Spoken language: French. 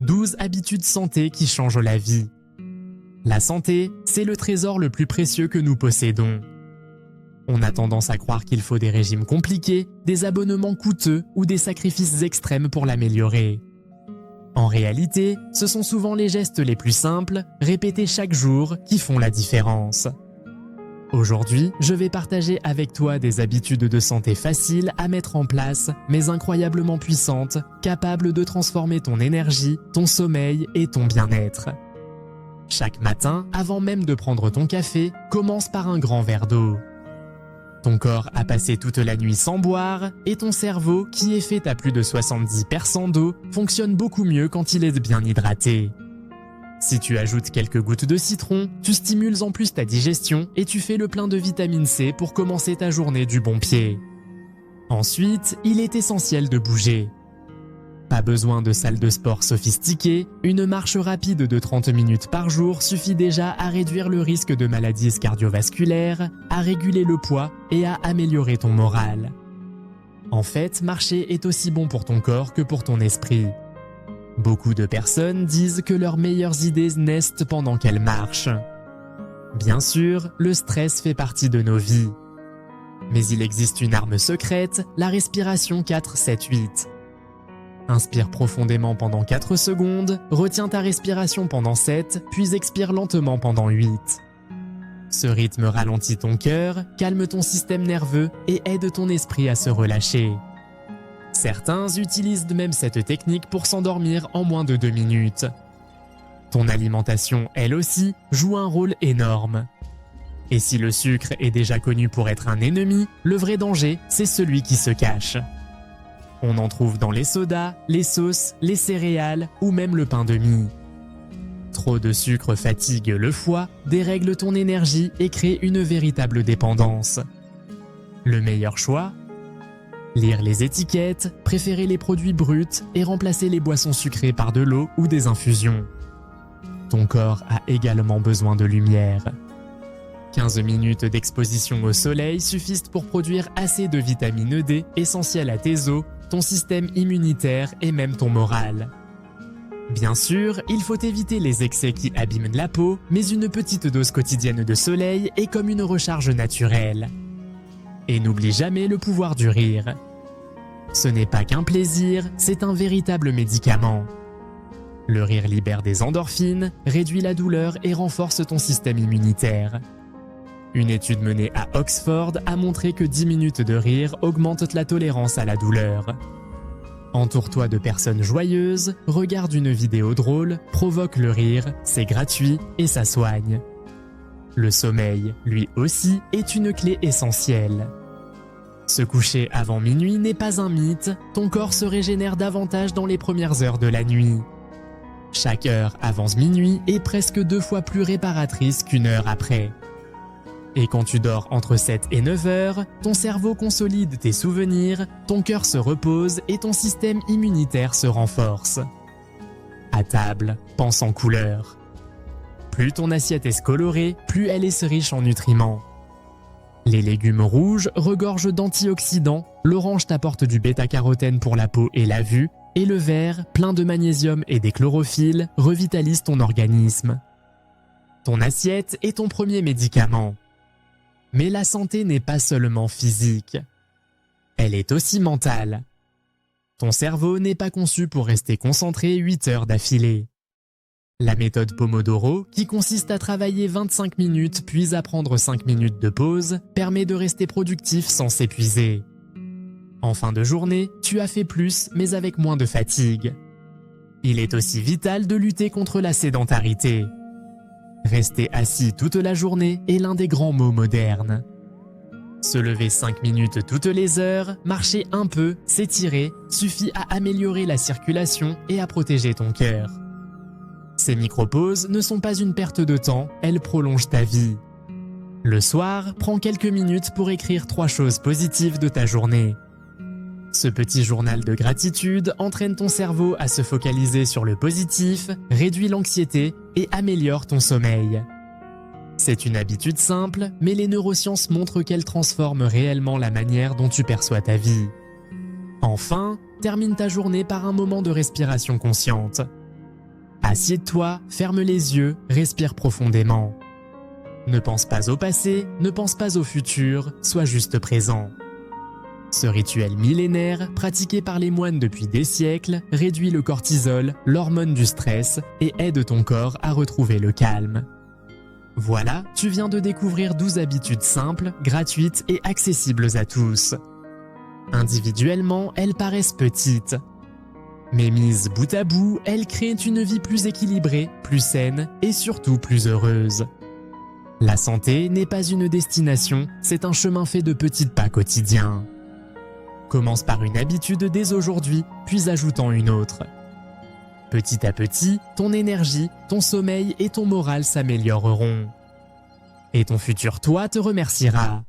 12 habitudes santé qui changent la vie. La santé, c'est le trésor le plus précieux que nous possédons. On a tendance à croire qu'il faut des régimes compliqués, des abonnements coûteux ou des sacrifices extrêmes pour l'améliorer. En réalité, ce sont souvent les gestes les plus simples, répétés chaque jour, qui font la différence. Aujourd'hui, je vais partager avec toi des habitudes de santé faciles à mettre en place, mais incroyablement puissantes, capables de transformer ton énergie, ton sommeil et ton bien-être. Chaque matin, avant même de prendre ton café, commence par un grand verre d'eau. Ton corps a passé toute la nuit sans boire et ton cerveau, qui est fait à plus de 70% d'eau, fonctionne beaucoup mieux quand il est bien hydraté. Si tu ajoutes quelques gouttes de citron, tu stimules en plus ta digestion et tu fais le plein de vitamine C pour commencer ta journée du bon pied. Ensuite, il est essentiel de bouger. Pas besoin de salle de sport sophistiquée, une marche rapide de 30 minutes par jour suffit déjà à réduire le risque de maladies cardiovasculaires, à réguler le poids et à améliorer ton moral. En fait, marcher est aussi bon pour ton corps que pour ton esprit. Beaucoup de personnes disent que leurs meilleures idées naissent pendant qu'elles marchent. Bien sûr, le stress fait partie de nos vies. Mais il existe une arme secrète, la respiration 4-7-8. Inspire profondément pendant 4 secondes, retiens ta respiration pendant 7, puis expire lentement pendant 8. Ce rythme ralentit ton cœur, calme ton système nerveux et aide ton esprit à se relâcher. Certains utilisent même cette technique pour s'endormir en moins de 2 minutes. Ton alimentation, elle aussi, joue un rôle énorme. Et si le sucre est déjà connu pour être un ennemi, le vrai danger, c'est celui qui se cache. On en trouve dans les sodas, les sauces, les céréales ou même le pain de mie. Trop de sucre fatigue le foie, dérègle ton énergie et crée une véritable dépendance. Le meilleur choix ? Lire les étiquettes, préférer les produits bruts et remplacer les boissons sucrées par de l'eau ou des infusions. Ton corps a également besoin de lumière. 15 minutes d'exposition au soleil suffisent pour produire assez de vitamine D essentielle à tes os, ton système immunitaire et même ton moral. Bien sûr, il faut éviter les excès qui abîment la peau, mais une petite dose quotidienne de soleil est comme une recharge naturelle. Et n'oublie jamais le pouvoir du rire. Ce n'est pas qu'un plaisir, c'est un véritable médicament. Le rire libère des endorphines, réduit la douleur et renforce ton système immunitaire. Une étude menée à Oxford a montré que 10 minutes de rire augmentent la tolérance à la douleur. Entoure-toi de personnes joyeuses, regarde une vidéo drôle, provoque le rire, c'est gratuit et ça soigne. Le sommeil, lui aussi, est une clé essentielle. Se coucher avant minuit n'est pas un mythe, ton corps se régénère davantage dans les premières heures de la nuit. Chaque heure avant minuit est presque 2 fois plus réparatrice qu'une heure après. Et quand tu dors entre 7 et 9 heures, ton cerveau consolide tes souvenirs, ton cœur se repose et ton système immunitaire se renforce. À table, pense en couleur. Plus ton assiette est colorée, plus elle est riche en nutriments. Les légumes rouges regorgent d'antioxydants, l'orange t'apporte du bêta-carotène pour la peau et la vue, et le vert, plein de magnésium et des chlorophylles, revitalise ton organisme. Ton assiette est ton premier médicament. Mais la santé n'est pas seulement physique. Elle est aussi mentale. Ton cerveau n'est pas conçu pour rester concentré 8 heures d'affilée. La méthode Pomodoro, qui consiste à travailler 25 minutes puis à prendre 5 minutes de pause, permet de rester productif sans s'épuiser. En fin de journée, tu as fait plus mais avec moins de fatigue. Il est aussi vital de lutter contre la sédentarité. Rester assis toute la journée est l'un des grands maux modernes. Se lever 5 minutes toutes les heures, marcher un peu, s'étirer, suffit à améliorer la circulation et à protéger ton cœur. Ces micro-pauses ne sont pas une perte de temps, elles prolongent ta vie. Le soir, prends quelques minutes pour écrire 3 choses positives de ta journée. Ce petit journal de gratitude entraîne ton cerveau à se focaliser sur le positif, réduit l'anxiété et améliore ton sommeil. C'est une habitude simple, mais les neurosciences montrent qu'elle transforme réellement la manière dont tu perçois ta vie. Enfin, termine ta journée par un moment de respiration consciente. Assieds-toi, ferme les yeux, respire profondément. Ne pense pas au passé, ne pense pas au futur, sois juste présent. Ce rituel millénaire, pratiqué par les moines depuis des siècles, réduit le cortisol, l'hormone du stress, et aide ton corps à retrouver le calme. Voilà, tu viens de découvrir 12 habitudes simples, gratuites et accessibles à tous. Individuellement, elles paraissent petites. Mais mises bout à bout, elles créent une vie plus équilibrée, plus saine et surtout plus heureuse. La santé n'est pas une destination, c'est un chemin fait de petits pas quotidiens. Commence par une habitude dès aujourd'hui, puis ajoutant une autre. Petit à petit, ton énergie, ton sommeil et ton moral s'amélioreront. Et ton futur toi te remerciera.